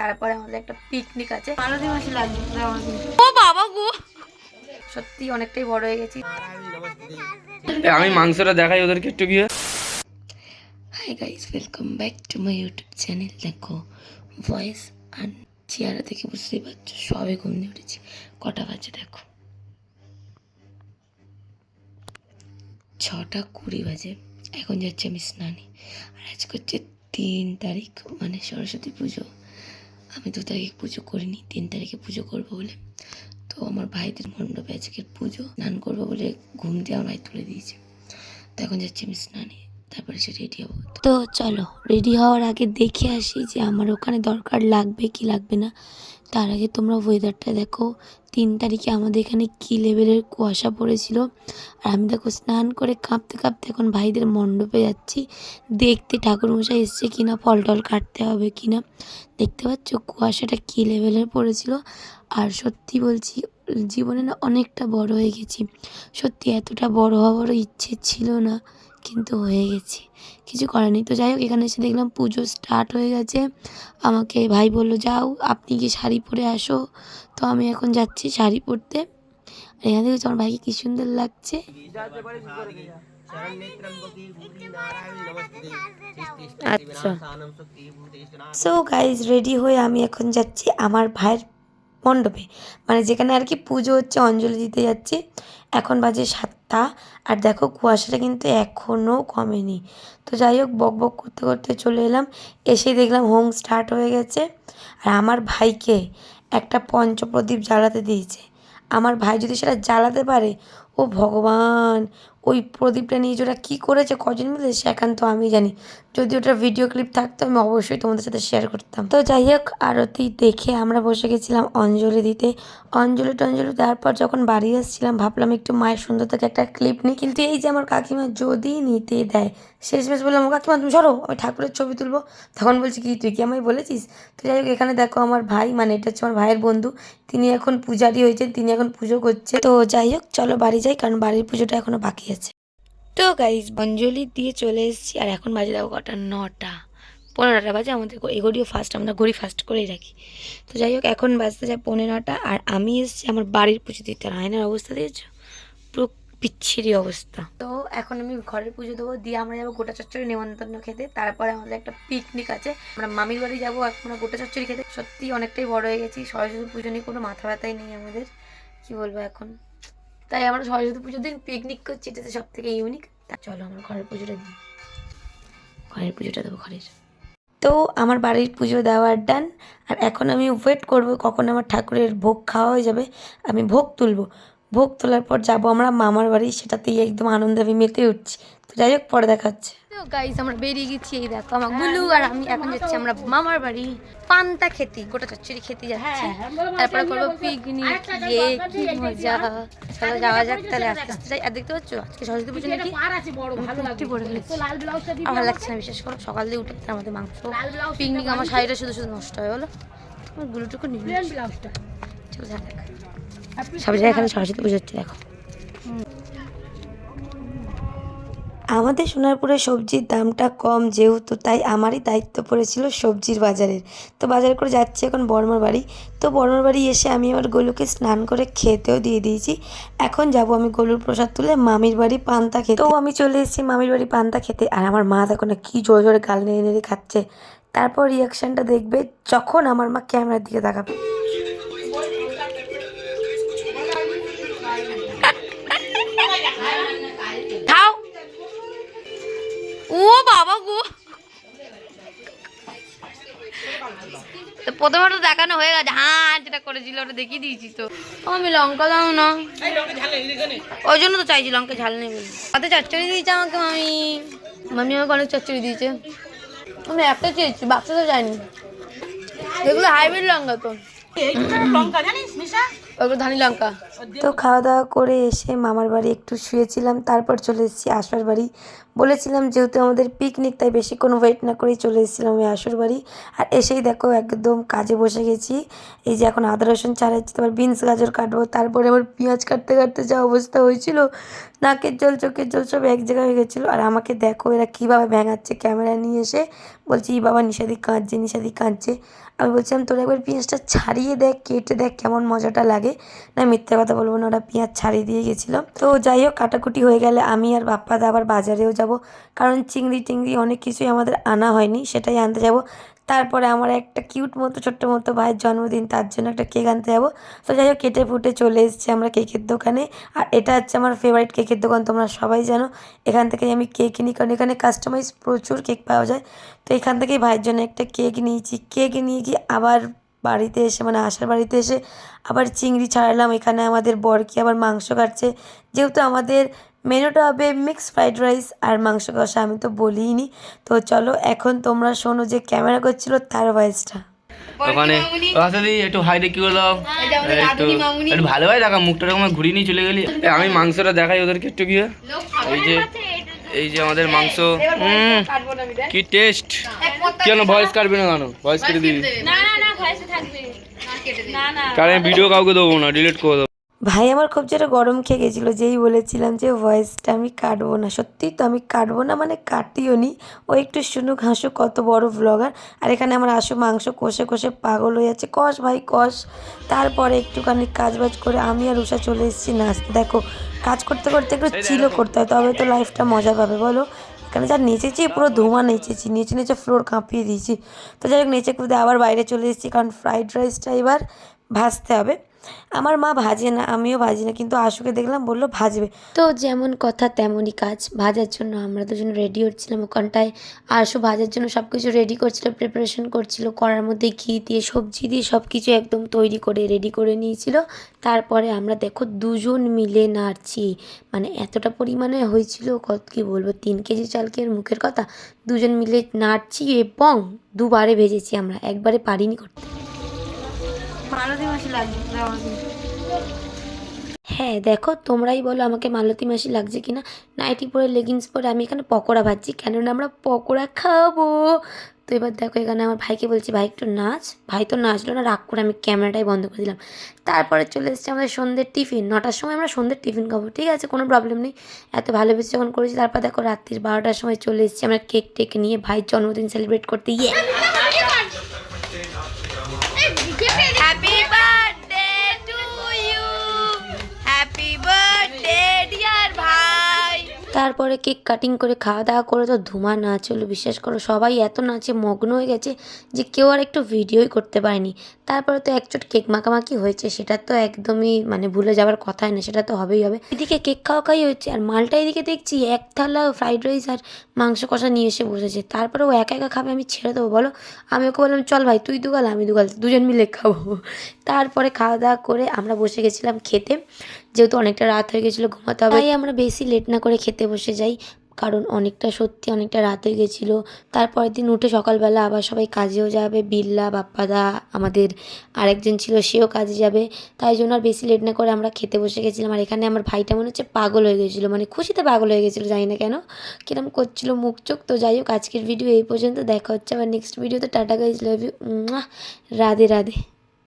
তারপরে আমাদের একটা পিকনিক আছে। মালতী মাসি লাগবে ও বাবা গো, সত্যি অনেকটাই বড় হয়ে গেছি। আমি মাংসটা দেখাই ওদেরকে একটু গিয়ে। Hi guys, welcome back to my YouTube channel. দেখো ভয়েস আর চেহারা থেকে বুঝতেই পারছো সবে ঘুম দিয়ে উঠেছি। কটা বাজে দেখো, 6:20 বাজে। এখন যাচ্ছি আমি স্নানে। আর আজকে হচ্ছে 3 তারিখ, মানে সরস্বতী পুজো। আমি 2 তারিখে পুজো করিনি, 3 তারিখে পুজো করবো বলে। তো আমার ভাইদের মণ্ডপে আজকের পুজো, স্নান করবো বলে ঘুম দিয়ে আমার ভাই তুলে দিয়েছে। তো এখন যাচ্ছি আমি স্নানে, তারপরে সে রেডি হবো। তো চলো, রেডি হওয়ার আগে দেখে আসি যে আমার ওখানে দরকার লাগবে কি লাগবে না। তার আগে তোমরা ওয়েদারটা দেখো। 3 তারিখে আমাদের এখানে কী লেভেলের কুয়াশা পড়েছিল। আর আমি দেখো স্নান করে কাঁপতে কাঁপতে এখন ভাইদের মণ্ডপে যাচ্ছি দেখতে ঠাকুরমশাই এসছে কিনা, ফল টল কাটতে হবে কিনা। দেখতে পাচ্ছ কুয়াশাটা কী লেভেলের পড়েছিল। আর সত্যি বলছি, জীবনে না অনেকটা বড় হয়ে গেছি। সত্যি এতটা বড় হওয়ারও ইচ্ছে ছিল না, কিন্তু হয়ে গেছি, কিছু করার নেই। তো যাই হোক, এখানে এসে দেখলাম পুজো স্টার্ট হয়ে গেছে। আমাকে ভাই বলল যাও আপনি কি শাড়ি পরে আসো। তো আমি এখন যাচ্ছি শাড়ি পরতে। আর এখানে দেখছি আমার ভাইকে কি সুন্দর লাগছে। আচ্ছা, সো গাইজ রেডি হয়ে আমি এখন যাচ্ছি আমার ভাইয়ের মণ্ডপে, মানে যেখানে আর কি পুজো হচ্ছে, অঞ্জলি দিতে যাচ্ছি। এখন বাজে 7টা। আর দেখো কুয়াশাটা কিন্তু এখনও কমেনি। তো যাই হোক, বক বক করতে করতে চলে এলাম। এসেই দেখলাম হোম স্টার্ট হয়ে গেছে। আর আমার ভাইকে একটা পঞ্চপ্রদীপ জ্বালাতে দিয়েছে। আমার ভাই যদি সেটা জ্বালাতে পারে, ও ভগবান, ওই প্রদীপটা নিয়ে যে ওরা কী করেছে কজন মিলে সে একান্ত আমি জানি। যদি ওটার ভিডিও ক্লিপ থাকতো আমি অবশ্যই তোমাদের সাথে শেয়ার করতাম। তো যাই হোক, আরতি দেখে আমরা বসে গেছিলাম অঞ্জলি দিতে। অঞ্জলি টঞ্জলি দেওয়ার পর যখন বাড়ি আসছিলাম ভাবলাম একটু মায়ের সুন্দর থেকে একটা ক্লিপ নিই। কিন্তু এই যে আমার কাকিমা যদি নিতে দেয়, শেষমেশ বললাম কাকিমা তুমি সরো, আমি ঠাকুরের ছবি তুলবো। তখন বলছি কি তুই কি আমায় বলেছিস। তো যাই হোক, এখানে দেখো আমার ভাই, মানে এটা হচ্ছে আমার ভাইয়ের বন্ধু, তিনি এখন পূজারি হয়েছেন, তিনি এখন পুজো করছে। তো যাই হোক চলো বাড়ি যাই, কারণ বাড়ির পুজোটা এখনো বাকি আছে। তো গাইজ অঞ্জলি দিয়ে চলে এসেছি। আর এখন বাজে দেখো কটা, 9টা 15টা বাজে। আমাদের এগোডিও ফার্স্ট, আমরা ঘড়ি ফার্স্ট করেই রাখি। তো যাই হোক, এখন বাজতে যায় 15টা। আর আমি এসেছি আমার বাড়ির পুজো দিতে। আর আয়নার অবস্থা দিয়েছো, পুরো বিচ্ছিরি অবস্থা। তো এখন আমি ঘরের পুজো দেবো, দিয়ে আমরা যাবো গোটা চচ্চড়ি নেমন্তন্ন খেতে। তারপরে আমাদের একটা পিকনিক আছে, আমরা মামির বাড়ি যাবো আমরা গোটা চচ্চড়ি খেতে। সত্যি অনেকটাই বড় হয়ে গেছি, সরস্বতী পুজো নিয়ে কোনো মাথা ব্যথাই নেই আমাদের, কি বলবো এখন। তাই আমরা সরস্বতী পুজোর দিন পিকনিক করছি, এটাতে সব থেকে ইউনিক। চলো আমার ঘরের পুজোটা দিই, ঘরের পুজোটা দেবো ঘরের। তো আমার বাড়ির পুজো দেওয়ার ডান। আর এখন আমি ওয়েট করব কখন আমার ঠাকুরের ভোগ খাওয়া হয়ে যাবে, আমি ভোগ তুলব। ভোগ তোলার পর যাব আমরা মামার বাড়ি, সেটাতেই একদম আনন্দে আমি মেতে উঠছি। তো যাই হোক, পরে দেখা হচ্ছে। তো গাইস আমরা বেরিয়ে গেছি, এই দেখো আমার গুলু আর আমি এখন যাচ্ছি আমরা মামার বাড়ি পান্তা খেতে, গোটা চচ্চড়ি খেতে যাচ্ছি। তারপরে করবো পিকনিক, কি মজা। চলো যাওয়া যাক তাহলে, আস্তে আস্তে যাই। আর দেখতে পাচ্ছ আজকে সরস্বতী পুজো নাকি পড়ে ফেলেছি, আর ভালো লাগছে না বিশেষ করে। সকাল দিয়ে উঠে আমাদের মাংস পিকনিক, আমার শাড়িটা শুধু শুধু নষ্ট হয় বলো। আমার গুলোটুকু নিয়ে চলো যা দেখ, সব জায়গায় এখানে সরস্বতী পুজো হচ্ছে দেখো। আমাদের সোনারপুরে সবজির দামটা কম যেহেতু, তাই আমারই দায়িত্ব পড়েছিল সবজির বাজারের। তো বাজার করে যাচ্ছি এখন বড়মার বাড়ি। তো বড়মার বাড়ি এসে আমি আমার গলুকে স্নান করে খেতেও দিয়ে দিয়েছি। এখন যাব আমি গলুর প্রসাদ তুলে মামির বাড়ি পান্তা খেতে। তো আমি চলে এসেছি মামির বাড়ি পান্তা খেতে। আর আমার মা দেখো না কি জোরে জোরে গাল নেড়ে নেড়ে খাচ্ছে। তারপর রিয়াকশানটা দেখবে যখন আমার মা ক্যামেরার দিকে তাকাবে। ও বাবা গো, তো প্রথমে তো দেখানো হয়ে গেছে, হ্যাঁ যেটা করেছিল ওটা দেখিয়ে দিয়েছি। তো আমি লঙ্কা দাও না, ওই জন্য তো চাইছি লঙ্কা ঝাল নেই বলে। তাতে চচ্চড়ি দিয়েছে আমাকে মামি, মামি আমাকে অনেক চচ্চড়ি দিয়েছে। আমি একটা চেয়েছি, বাচ্চা তো যায়নি। এগুলো হাইব্রিড লঙ্কা তো, ওগুলো ধানি লঙ্কা। তো খাওয়া দাওয়া করে এসে মামার বাড়ি একটু শুয়েছিলাম, তারপর চলে এসেছি আশার বাড়ি। বলেছিলাম যেহেতু আমাদের পিকনিক, তাই বেশিক্ষণ ওয়েট না করেই চলে এসেছিলাম ওই আসর বাড়ি। আর এসেই দেখো একদম কাজে বসে গেছি। এই যে এখন আদা রসুন ছাড়াচ্ছি, তারপর বিনস গাজর কাটবো, তারপরে আমার পেঁয়াজ কাটতে কাটতে যা অবস্থা হয়েছিল, নাকের জল চোখের জল সব এক জায়গায় হয়ে গেছিলো। আর আমাকে দেখো এরা কীভাবে ভেঙাচ্ছে ক্যামেরা নিয়ে এসে, বলছি ই বাবা নিশাদি কাঁদছে, নিশাদি কাঁদছে। আমি বলছিলাম তোরা একবার পেঁয়াজটা ছাড়িয়ে দেখ, কেটে দেখ কেমন মজাটা লাগে। না মিথ্যে কথা বলবো না, ওরা পেঁয়াজ ছাড়িয়ে দিয়ে গেছিলো। তো যাই হোক, কাটাকুটি হয়ে গেলে আমি আর বাপ্পাদা আবার বাজারেও যাব, কারণ চিংড়ি টিংড়ি অনেক কিছুই আমাদের আনা হয়নি, সেটাই আনতে যাব। তারপরে আমার একটা কিউট মতো ছোট্ট মতো ভাইয়ের জন্মদিন, তার জন্য একটা কেক আনতে যাবো। তো যাই হোক, কেটে ফুটে চলে এসেছি আমরা কেকের দোকানে। আর এটা হচ্ছে আমার ফেভারিট কেকের দোকান, তোমরা সবাই জানো। এখান থেকেই আমি কেক কিনি, কারণ এখানে কাস্টমাইজ প্রচুর কেক পাওয়া যায়। তো এখান থেকেই ভাইয়ের জন্য একটা কেক নিয়েছি। কেক নিয়ে গিয়ে আবার বাড়িতে এসে, মানে আসার বাড়িতে এসে আবার চিংড়ি ছাড়ালাম। এখানে আমাদের বরকি আবার মাংস কাটছে, যেহেতু আমাদের মেনুটা হবে মিক্সড ফ্রাইড রাইস আর মাংস কষা, আমি তো বলিই নি। তো চলো এখন তোমরা শোনো যে ক্যামেরা করছিল তার ভয়েসটা। ওখানে আসলে একটু হাই রে কি দাও, একটু একটু ভালোভাবে দেখা, মুখটা এরকম ঘুরিয়ে নিয়ে চলে গেলি। আমি মাংসটা দেখাই ওদেরকে একটু গিয়ে। এই যে আমাদের মাংস, কি টেস্ট। কেন ভয়েস কাটবে না, কেন ভয়েস কেটে দিবি? কারণ ভিডিও কাউকে দেবো না, ডিলিট করে দেবো। ভাই আমার খুব জোরে গরম খেয়ে গেছিলো, যেই বলেছিলাম যে ভয়েসটা আমি কাটবো না। সত্যিই তো আমি কাটবো না, মানে কাটিও নি। ও একটু শুনুক হাসুক, কত বড় ব্লগার। আর এখানে আমার আসু মাংস কষে কষে পাগল হয়ে যাচ্ছে, কষ ভাই কষ। তারপরে একটুখানি কাজবাজ করে আমি আর উষা চলে এসেছি নাচতে। দেখো কাজ করতে করতে একটু চিলও করতে হয়, তবে তো লাইফটা মজা পাবে বলো। এখানে যা নেচেছি, পুরো ধোঁয়া নেচেছি, নেচে নেচে ফ্লোর কাঁপিয়ে দিয়েছি। তো যাই হোক, নেচে কুদে আবার বাইরে চলে এসেছি, কারণ ফ্রাইড রাইসটা এবার ভাজতে হবে। আমার মা ভাজে না, আমিও ভাজি না, কিন্তু আশুকে দেখলাম বললো ভাজবে। তো যেমন কথা তেমনই কাজ, ভাজার জন্য আমরা দুজন রেডি হচ্ছিলাম ওখানটায়। আশু ভাজার জন্য সব কিছু রেডি করছিল, প্রিপারেশন করছিল, কড়ার মধ্যে ঘি দিয়ে সবজি দিয়ে সব কিছু একদম তৈরি করে রেডি করে নিয়েছিল। তারপরে আমরা দেখো দুজন মিলে নাড়ছি, মানে এতটা পরিমাণে হয়েছিল, কত কী বলবো, 3 কেজি চালকে মুখের কথা। দুজন মিলে নাড়ছি এবং দুবারে ভেজেছি আমরা, একবারে পারিনি করতে। হ্যাঁ দেখো, তোমরাই বলো আমাকে মালতী মাসি লাগছে কিনা। নাইটি পরে লেগিংস পরে আমি এখানে পকোড়া ভাজছি, কেননা আমরা পকোড়া খাবো। তো এবার দেখো, এখানে আমার ভাইকে বলছি ভাই একটু নাচ, ভাই তো নাচলো না, রাগ করে আমি ক্যামেরাটাই বন্ধ করে দিলাম। তারপরে চলে এসেছি আমাদের সন্ধ্যের টিফিন, 9টার সময় আমরা সন্ধ্যের টিফিন খাবো, ঠিক আছে কোনো প্রবলেম নেই, এত ভালোবেসে যখন করেছি। তারপর দেখো রাত্রির 12টার সময় চলে এসেছি আমরা কেক টেক নিয়ে ভাইয়ের জন্মদিন সেলিব্রেট করতে। ইয়ে happy birthday to you, happy birthday dear ভাই। তারপরে কেক কাটিং করে খাওয়া দাওয়া করে তো ধুমা নাচ হলো, বিশ্বাস করো সবাই এত নাচে মগ্ন হয়ে গেছে যে কেউ আর একটু ভিডিওই করতে পারেনি। তারপরে তো একচোট কেক মাখামাখি হয়েছে, সেটা তো একদমই মানে ভুলে যাওয়ার কথাই না, সেটা তো হবেই হবে। এদিকে কেক খাওয়া খাই হচ্ছে, আর মালটা এদিকে দেখছি এক থালা ফ্রাইড রাইস আর মাংস কষা নিয়ে এসে বসেছে। তারপরে ও একা একা খাবে, আমি ছেড়ে দেবো বলো? আমি ওকে বললাম চল ভাই তুই দুগাল আমি দুগাল, দুজন মিলে খাবো। তারপরে খাওয়া দাওয়া করে আমরা বসে গেছিলাম খেতে, যেহেতু অনেকটা রাত হয়ে গেছিলো, ঘুমাতে হবে, তাই আমরা বেশি লেট না করে খেতে বসে যাই, কারণ সত্যি অনেকটা রাত হয়ে গেছিলো। তারপরের দিন উঠে সকালবেলা আবার সবাই কাজেও যাবে, বিল্লা বাপ্পাদা আমাদের আরেকজন ছিল সেও কাজে যাবে, তাই জন্য আর বেশি লেট না করে আমরা খেতে বসে গেছিলাম। আর এখানে আমার ভাইটা মনে হচ্ছে পাগল হয়ে গেছিলো, মানে খুশিতে পাগল হয়ে গেছিলো, জানি না কেন কিরম করছিল মুখ চোখ। তো যাই হোক, আজকের ভিডিও এই পর্যন্ত, দেখা হচ্ছে আবার নেক্সট ভিডিওতে। Tata guys, love you, Radhe Radhe.